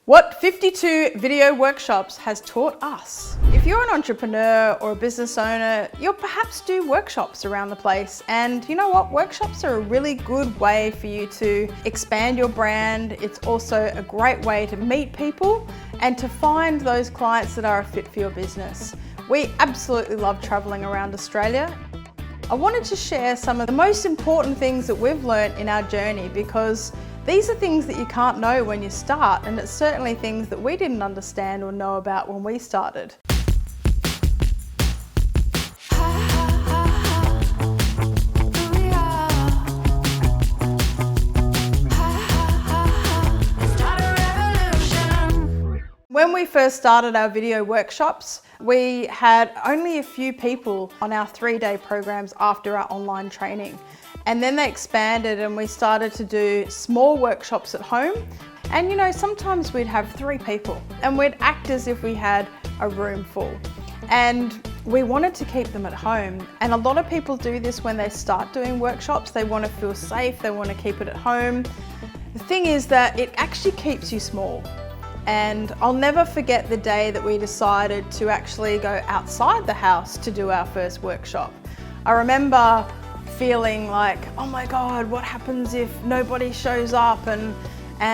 What 52 video workshops has taught us. If you're an entrepreneur or a business owner, you'll perhaps do workshops around the place. And you know what? Workshops are a really good way for you to expand your brand. It's also a great way to meet people and to find those clients that are a fit for your business. We absolutely love traveling around Australia. I wanted to share some of the most important things that we've learned in our journey, because these are things that you can't know when you start, and it's certainly things that we didn't understand or know about when we started. When we first started our video workshops, we had only a few people on our 3-day programs after our online training. And then they expanded and we started to do small workshops at home. And you know, sometimes we'd have 3 people and we'd act as if we had a room full. And we wanted to keep them at home. And a lot of people do this when they start doing workshops. They want to feel safe, they want to keep it at home. The thing is that it actually keeps you small. And I'll never forget the day that we decided to actually go outside the house to do our first workshop. I remember feeling like, oh my God, what happens if nobody shows up? And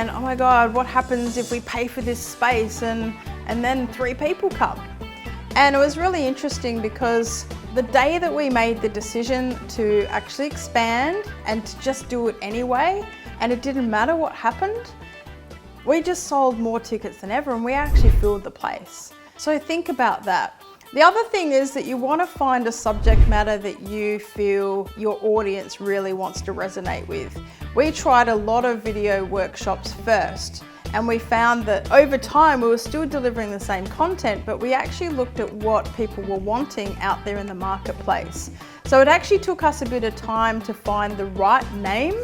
oh my God, what happens if we pay for this space and then 3 people come? And it was really interesting because the day that we made the decision to actually expand and to just do it anyway, and it didn't matter what happened, we just sold more tickets than ever and we actually filled the place. So think about that. The other thing is that you want to find a subject matter that you feel your audience really wants to resonate with. We tried a lot of video workshops first, and we found that over time we were still delivering the same content, but we actually looked at what people were wanting out there in the marketplace. So it actually took us a bit of time to find the right name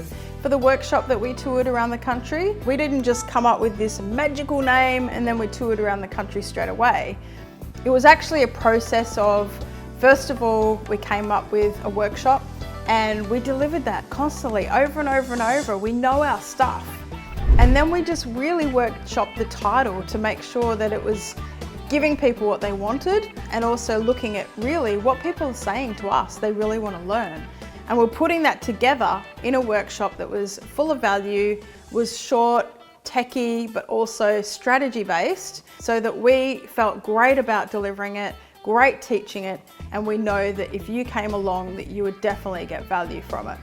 for the workshop that we toured around the country. We didn't just come up with this magical name and then we toured around the country straight away. It was actually a process of, first of all, we came up with a workshop and we delivered that constantly over and over and over. We know our stuff. And then we just really workshopped the title to make sure that it was giving people what they wanted and also looking at really what people are saying to us they really want to learn. And we're putting that together in a workshop that was full of value, was short, techie, but also strategy based, so that we felt great about delivering it, great teaching it, and we know that if you came along that you would definitely get value from it.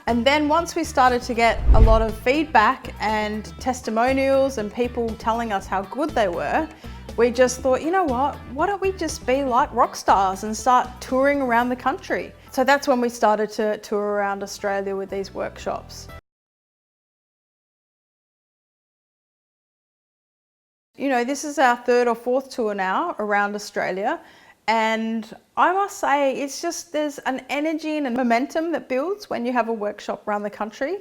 And then once we started to get a lot of feedback and testimonials and people telling us how good they were, we just thought, you know what, why don't we just be like rock stars and start touring around the country? So that's when we started to tour around Australia with these workshops. You know, this is our 3rd or 4th tour now around Australia. And I must say, it's just, there's an energy and a momentum that builds when you have a workshop around the country.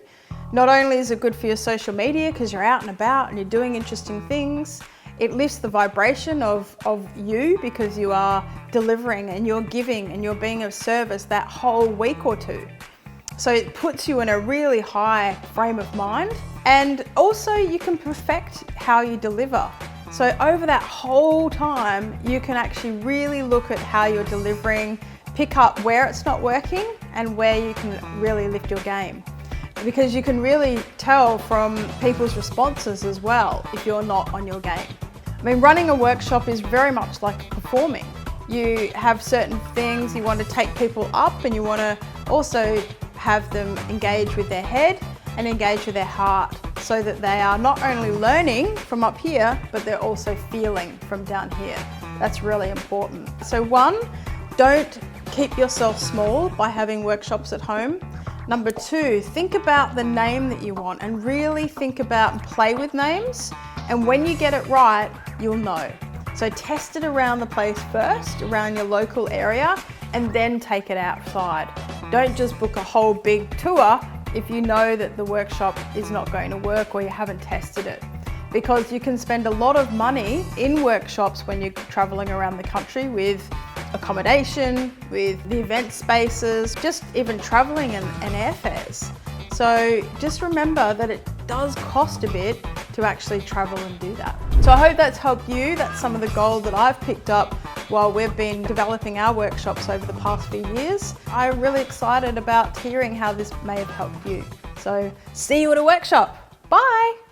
Not only is it good for your social media because you're out and about and you're doing interesting things, it lifts the vibration of you because you are delivering and you're giving and you're being of service that whole week or 2. So it puts you in a really high frame of mind, and also you can perfect how you deliver. So over that whole time, you can actually really look at how you're delivering, pick up where it's not working and where you can really lift your game. Because you can really tell from people's responses as well if you're not on your game. I mean, running a workshop is very much like performing. You have certain things, you want to take people up and you want to also have them engage with their head and engage with their heart, so that they are not only learning from up here, but they're also feeling from down here. That's really important. So 1, don't keep yourself small by having workshops at home. Number 2, think about the name that you want and really think about and play with names. And when you get it right, you'll know. So test it around the place first, around your local area, and then take it outside. Don't just book a whole big tour if you know that the workshop is not going to work or you haven't tested it. Because you can spend a lot of money in workshops when you're traveling around the country with accommodation, with the event spaces, just even traveling and airfares. So just remember that it does cost a bit to actually travel and do that. So I hope that's helped you. That's some of the gold that I've picked up while we've been developing our workshops over the past few years. I'm really excited about hearing how this may have helped you. So see you at a workshop. Bye.